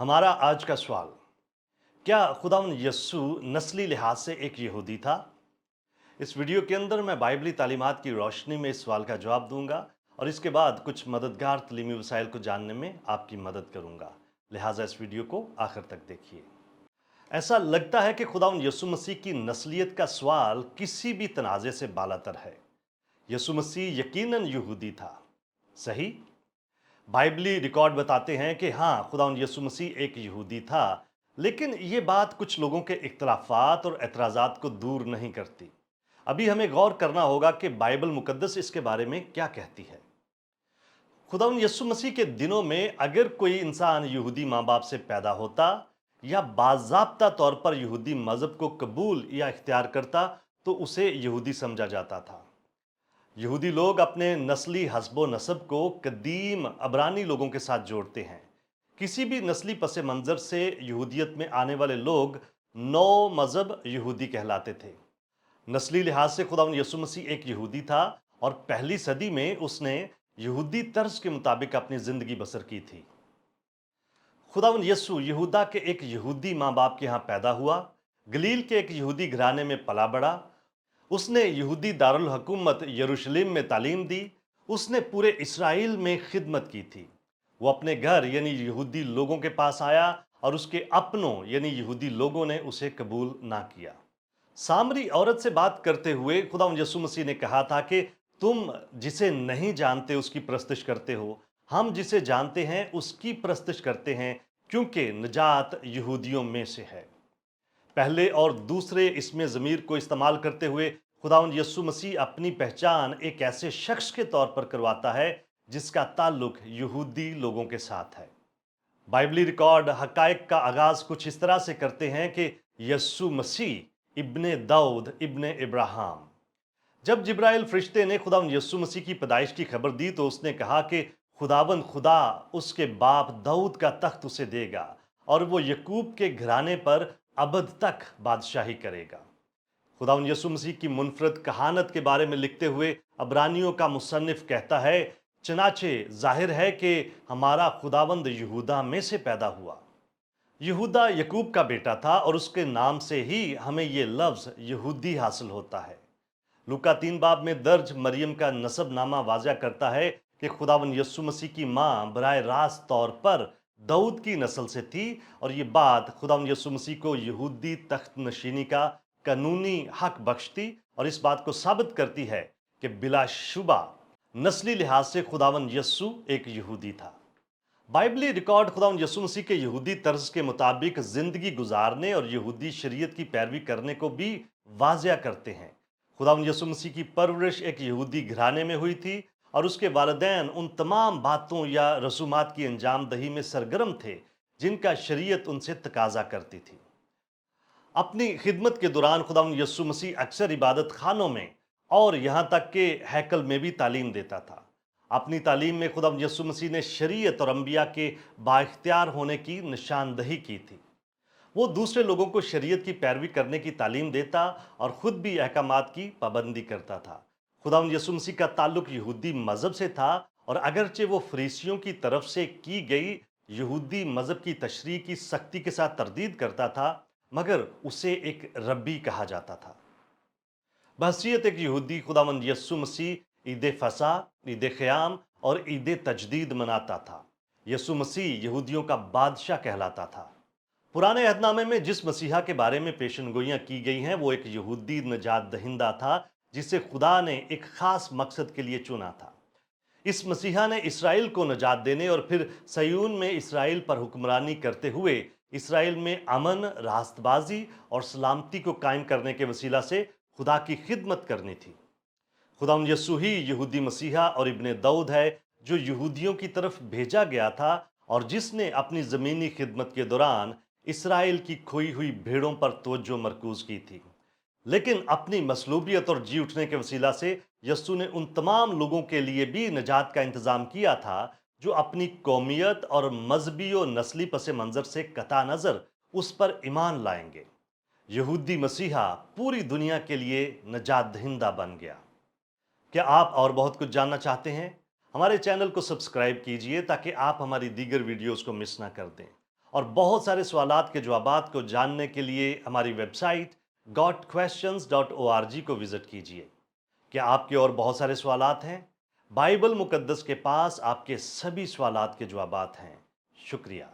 हमारा आज का सवाल, क्या खुदावंद यस्सु नस्ली लिहाज से एक यहूदी था? इस वीडियो के अंदर मैं बाइबली तालीमात की रोशनी में इस सवाल का जवाब दूंगा और इसके बाद कुछ मददगार तालीमी वसाइल को जानने में आपकी मदद करूंगा। लिहाजा इस वीडियो को आखिर तक देखिए। ऐसा लगता है कि खुदावंद यस्सु मसीह की नस्लियत का सवाल किसी भी तनाज़े से बालातर है। यस्सु मसीह यकीनन यहूदी था, सही? बाइबली रिकॉर्ड बताते हैं कि हाँ, खुदावंद यीशु मसीह एक यहूदी था, लेकिन ये बात कुछ लोगों के इख्तलाफात और एतराज़ात को दूर नहीं करती। अभी हमें गौर करना होगा कि बाइबल मुकद्दस इसके बारे में क्या कहती है। खुदावंद यीशु मसीह के दिनों में अगर कोई इंसान यहूदी माँ बाप से पैदा होता या बाज़ाब्ता तौर पर यहूदी मज़हब को कबूल या इख्तियार करता, तो उसे यहूदी समझा जाता था। यहूदी लोग अपने नस्ली हस्बो नसब को कदीम अबरानी लोगों के साथ जोड़ते हैं। किसी भी नस्ली पस मंज़र से यहूदियत में आने वाले लोग नौ मज़हब यहूदी कहलाते थे। नस्ली लिहाज से खुदावंद यीशु मसीह एक यहूदी था और पहली सदी में उसने यहूदी तर्ज के मुताबिक अपनी ज़िंदगी बसर की थी। खुदावंद यीशु यहूदा के एक यहूदी माँ बाप के यहाँ पैदा हुआ, गलील के एक यहूदी घराने में पला बढ़ा। उसने यहूदी दारुल हुकूमत यरूशलेम में तालीम दी। उसने पूरे इस्राएल में खिदमत की थी। वो अपने घर यानी यहूदी लोगों के पास आया और उसके अपनों यानी यहूदी लोगों ने उसे कबूल ना किया। सामरी औरत से बात करते हुए खुदावंद यीशु मसीह ने कहा था कि तुम जिसे नहीं जानते उसकी परस्तिश करते हो, हम जिसे जानते हैं उसकी परस्तिश करते हैं, क्योंकि निजात यहूदियों में से है। पहले और दूसरे इसमें ज़मीर को इस्तेमाल करते हुए खुदावंद यीशु मसीह अपनी पहचान एक ऐसे शख्स के तौर पर करवाता है जिसका ताल्लुक यहूदी लोगों के साथ है। बाइबली रिकॉर्ड हकायक का आगाज कुछ इस तरह से करते हैं कि यस्सु मसीह इब्ने दाऊद इब्ने इब्राहिम। जब जिब्राइल फरिश्ते ने खुदावंद यीशु मसीह की पैदाइश की खबर दी तो उसने कहा कि खुदावंद खुदा उसके बाप दाऊद का तख्त उसे देगा और वो यकूब के घराने पर अबद तक बादशाही करेगा। खुदावंद यीशु मसीह की मुनफरद कहानत के बारे में लिखते हुए अबरानियों का मुसन्निफ कहता है, चनाचे जाहिर है कि हमारा खुदावंद यहूदा में से पैदा हुआ। यहूदा यकूब का बेटा था और उसके नाम से ही हमें ये लफ्ज़ यहूदी हासिल होता है। लूका 3 बाब में दर्ज मरियम का नसब नामा वाज़ा करता है कि खुदावंद यीशु मसीह की माँ बराह रास्त तौर पर दाऊद की नस्ल से थी और ये बात खुदावंद यीशु मसीह को यहूदी तख्त नशीनी का कानूनी हक बख्शती और इस बात को साबित करती है कि बिलाशुबा नस्ली लिहाज से खुदावंद यीशु एक यहूदी था। बाइबली रिकॉर्ड खुदावंद यीशु मसीह के यहूदी तर्ज के मुताबिक जिंदगी गुजारने और यहूदी शरीयत की पैरवी करने को भी वाजिया करते हैं। खुदावंद यीशु मसीह की परवरिश एक यहूदी घराने में हुई थी और उसके वालिदैन उन तमाम बातों या रसूमात की अंजाम दही में सरगर्म थे जिनका शरीयत उनसे तकाजा करती थी। अपनी खिदमत के दौरान खुदावंद यीशु मसीह अक्सर इबादत खानों में और यहाँ तक कि हैकल में भी तालीम देता था। अपनी तालीम में खुदावंद यीशु मसीह ने शरीयत और अंबिया के बाइख्तियार होने की निशानदही की थी। वो दूसरे लोगों को शरीयत की पैरवी करने की तालीम देता और ख़ुद भी अहकामात की पाबंदी करता था। खुदावंद यीशु मसीह का ताल्लुक यहूदी मज़हब से था और अगरचे वो फरीसियों की तरफ से की गई यहूदी मज़हब की तशरीह की सख्ती के साथ तरदीद करता था, मगर उसे एक रब्बी कहा जाता था। बहसीत एक यहूदी खुदावंद यीशु मसीह ईद फसा, ईद क़याम और ईद तजदीद मनाता था। यीशु मसीह यहूदियों का बादशाह कहलाता था। पुराने अहदनामे में जिस मसीहा के बारे में पेशनगोइयाँ की गई हैं वो एक यहूदी नजात दहिंदा था जिसे खुदा ने एक ख़ास मकसद के लिए चुना था। इस मसीहा ने इसराइल को नजात देने और फिर सयून में इसराइल पर हुक्मरानी करते हुए इसराइल में अमन, रास्तबाजी और सलामती को कायम करने के वसीला से खुदा की खिदमत करनी थी। खुदावंद यीशु ही यहूदी मसीहा और इब्ने दाऊद है जो यहूदियों की तरफ भेजा गया था और जिसने अपनी ज़मीनी खिदमत के दौरान इसराइल की खोई हुई भेड़ों पर तवज्जो मरकूज़ की थी। लेकिन अपनी मसलूबियत और जी उठने के वसीला से यस्सु ने उन तमाम लोगों के लिए भी निजात का इंतज़ाम किया था जो अपनी कौमियत और मजहबी और नस्ली पस मंज़र से कता नज़र उस पर ईमान लाएंगे। यहूदी मसीहा पूरी दुनिया के लिए निजात दहिंदा बन गया। क्या आप और बहुत कुछ जानना चाहते हैं? हमारे चैनल को सब्सक्राइब कीजिए ताकि आप हमारी दीगर वीडियोस को मिस ना कर दें और बहुत सारे सवालात के जवाबात को जानने के लिए हमारी वेबसाइट gotquestions.org को विजिट कीजिए। क्या आपके और बहुत सारे सवालात हैं? बाइबल मुकद्दस के पास आपके सभी सवालात के जवाबात हैं। शुक्रिया।